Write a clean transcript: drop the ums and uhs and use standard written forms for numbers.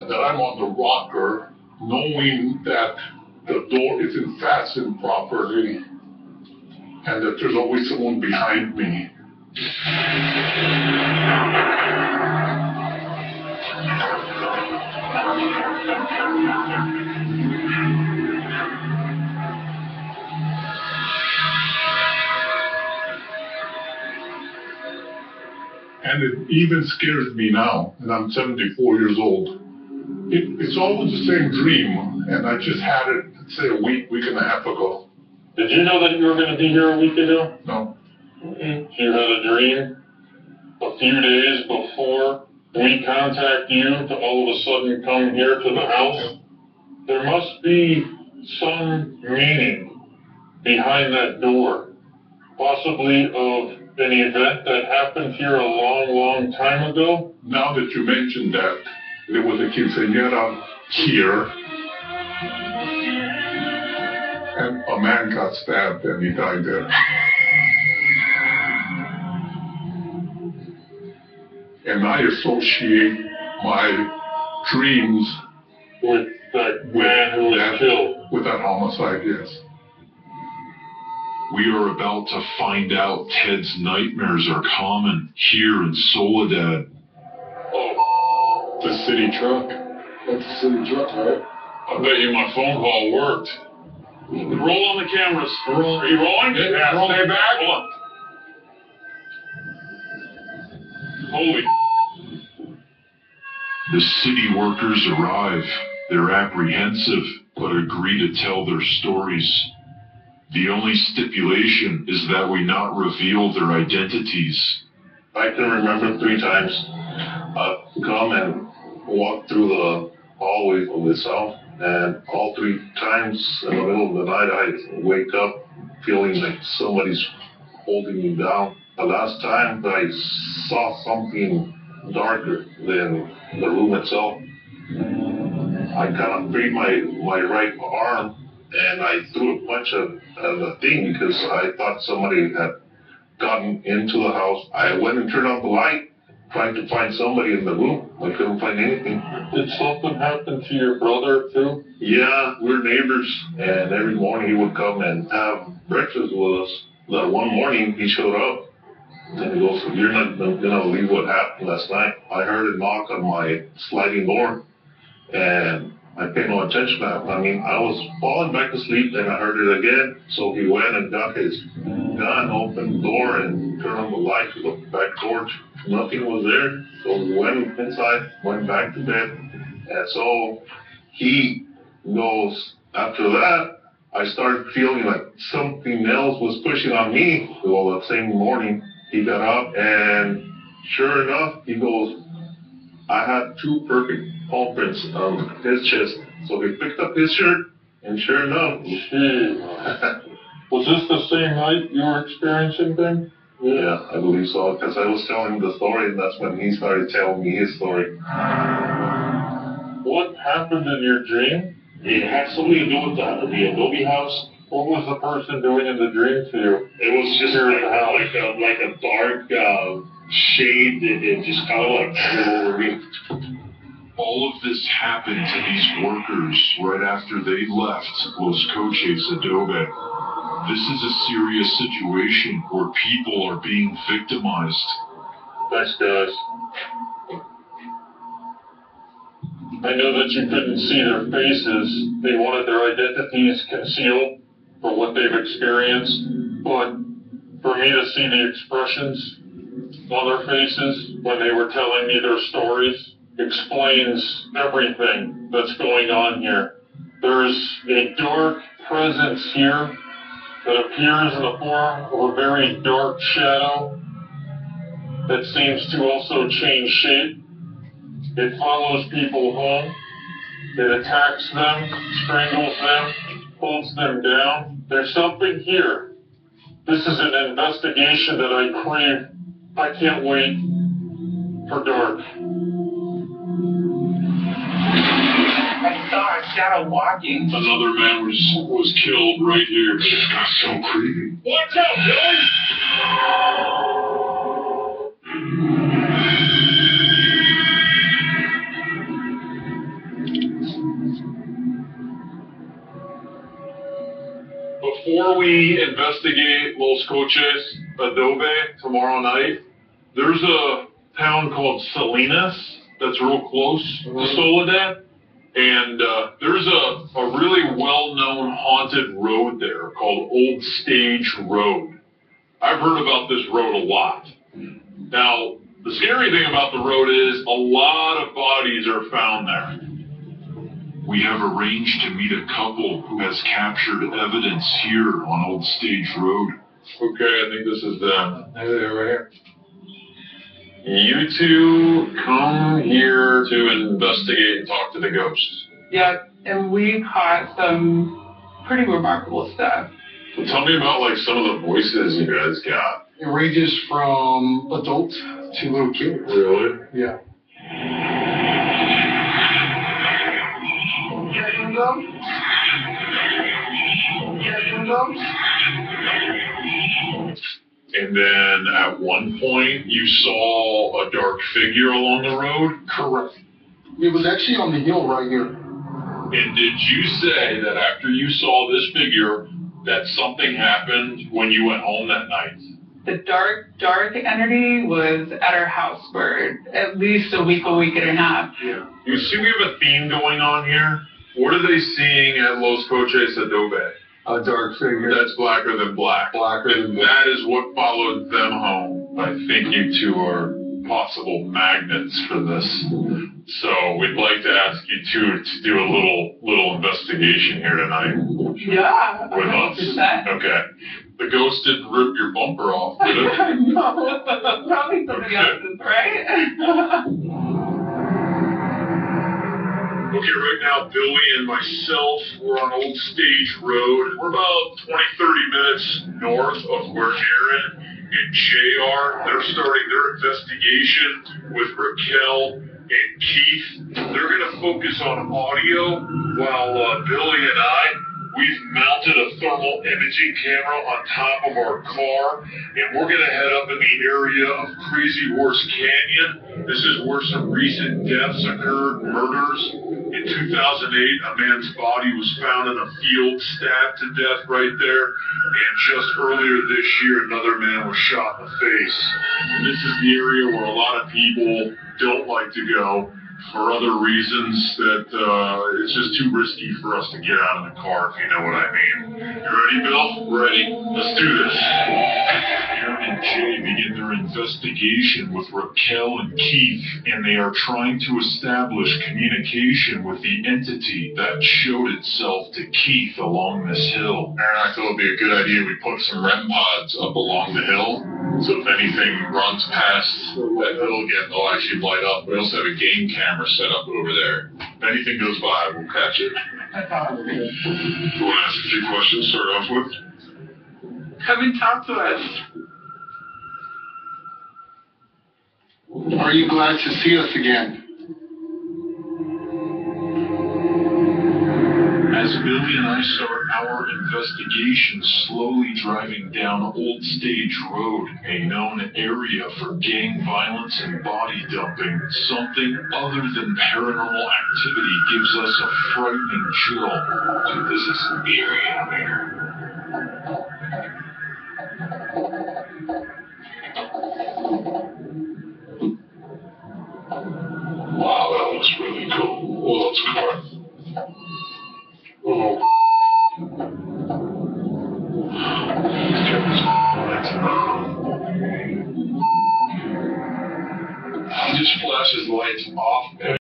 that I'm on the rocker, knowing that the door isn't fastened properly, and that there's always someone behind me. And it even scares me now, and I'm 74 years old. It's always the same dream, and I just had it, say, a week and a half ago. Did you know that you were going to be here a week ago? No. You had a dream a few days before we contact you to all of a sudden come here to the house. There must be some meaning behind that door, possibly of an event that happened here a long, long time ago. Now that you mentioned that, there was a quinceañera here, and a man got stabbed and he died there. And I associate my dreams with that man who was killed. With that homicide, yes. We are about to find out Ted's nightmares are common here in Soledad. Oh, the city truck. That's the city truck, right? I bet you my phone call worked. Roll on the cameras. Are you rolling? Yeah, stay back. Hold on. Holy. The city workers arrive. They're apprehensive, but agree to tell their stories. The only stipulation is that we not reveal their identities. I can remember 3 times come and walk through the hallway of the cell, and all 3 times in the middle of the night I wake up feeling like somebody's holding me down. The last time I saw something darker than the room itself. I kind of freed my right arm, and I threw a punch at the thing because I thought somebody had gotten into the house. I went and turned on the light, trying to find somebody in the room. I couldn't find anything. Did something happen to your brother too? Yeah, we're neighbors, and every morning he would come and have breakfast with us. That one morning he showed up, and he goes, "You're not gonna believe what happened last night. I heard a knock on my sliding door, and I paid no attention to that. I mean, I was falling back to sleep, and I heard it again. So he went and got his gun, opened the door, and turned on the light to the back porch. Nothing was there. So we went inside, went back to bed. And so he goes, after that, I started feeling like something else was pushing on me. Well, that same morning, he got up, and sure enough, he goes, I had 2 perfect paw prints on his chest. So he picked up his shirt, and sure enough, was this the same night you were experiencing things? Yeah, I believe so, because I was telling the story, and that's when he started telling me his story. What happened in your dream? It had something to do with the Adobe house. What was the person doing in the dream to you? It was just like a dark shade that just kind of like came over me. All of this happened to these workers right after they left Los Coches Adobe. This is a serious situation where people are being victimized. Thanks, guys. I know that you couldn't see their faces. They wanted their identities concealed for what they've experienced. But for me to see the expressions on their faces when they were telling me their stories explains everything that's going on here. There's a dark presence here that appears in the form of a very dark shadow that seems to also change shape. It follows people home. It attacks them, strangles them, holds them down. There's something here. This is an investigation that I crave. I can't wait for dark. I saw a shadow walking. Another man was killed right here. That's so creepy. Watch out, Billy! Before we investigate Los Coches Adobe tomorrow night, there's a town called Salinas that's real close to Soledad. And there's a really well-known haunted road there called Old Stage Road. I've heard about this road a lot. Now, the scary thing about the road is a lot of bodies are found there. We have arranged to meet a couple who has captured evidence here on Old Stage Road. Okay, I think this is them. They're right here. You two come here to investigate and talk to the ghosts. Yeah, and we caught some pretty remarkable stuff. So tell me about like some of the voices you guys got. It ranges from adult to little kids. Really? Yeah. And then at one point you saw a dark figure along the road? Correct. It was actually on the hill right here. And did you say that after you saw this figure that something happened when you went home that night? The dark entity was at our house for at least a week and a half. Yeah. You see we have a theme going on here? What are they seeing at Los Coches Adobe? A dark figure. That's blacker than black. Blacker than And that is what followed them home. I think you two are possible magnets for this. So we'd like to ask you two to do a little investigation here tonight. Yeah, With us. 100%. Okay. The ghost didn't rip your bumper off, did it? No, probably somebody else's, right? Okay, right now, Billy and myself, we're on Old Stage Road. We're about 20, 30 minutes north of where Aaron and JR, they're starting their investigation with Raquel and Keith. They're going to focus on audio while Billy and I, we've mounted a thermal imaging camera on top of our car, and we're going to head up in the area of Crazy Horse Canyon. This is where some recent deaths occurred, murders. In 2008, a man's body was found in a field, stabbed to death right there. And just earlier this year, another man was shot in the face. And this is the area where a lot of people don't like to go for other reasons that it's just too risky for us to get out of the car, if you know what I mean. You ready, Bill? Ready. Let's do this. Aaron and Jay begin their investigation with Raquel and Keith, and they are trying to establish communication with the entity that showed itself to Keith along this hill. Aaron, I thought it would be a good idea we put some REM pods up along the hill, so if anything runs past that hill again, they'll actually light up. We also have a game camera set up over there. If anything goes by, we'll catch it. That's awesome. You want to ask a few questions to start off with? Come and talk to us. Are you glad to see us again? As Billy and I start our investigation, slowly driving down Old Stage Road, a known area for gang violence and body dumping, something other than paranormal activity gives us a frightening chill. Dude, this is eerie out here. Wow, that looks really cool. Well, it's car. Oh. He just flashes lights off.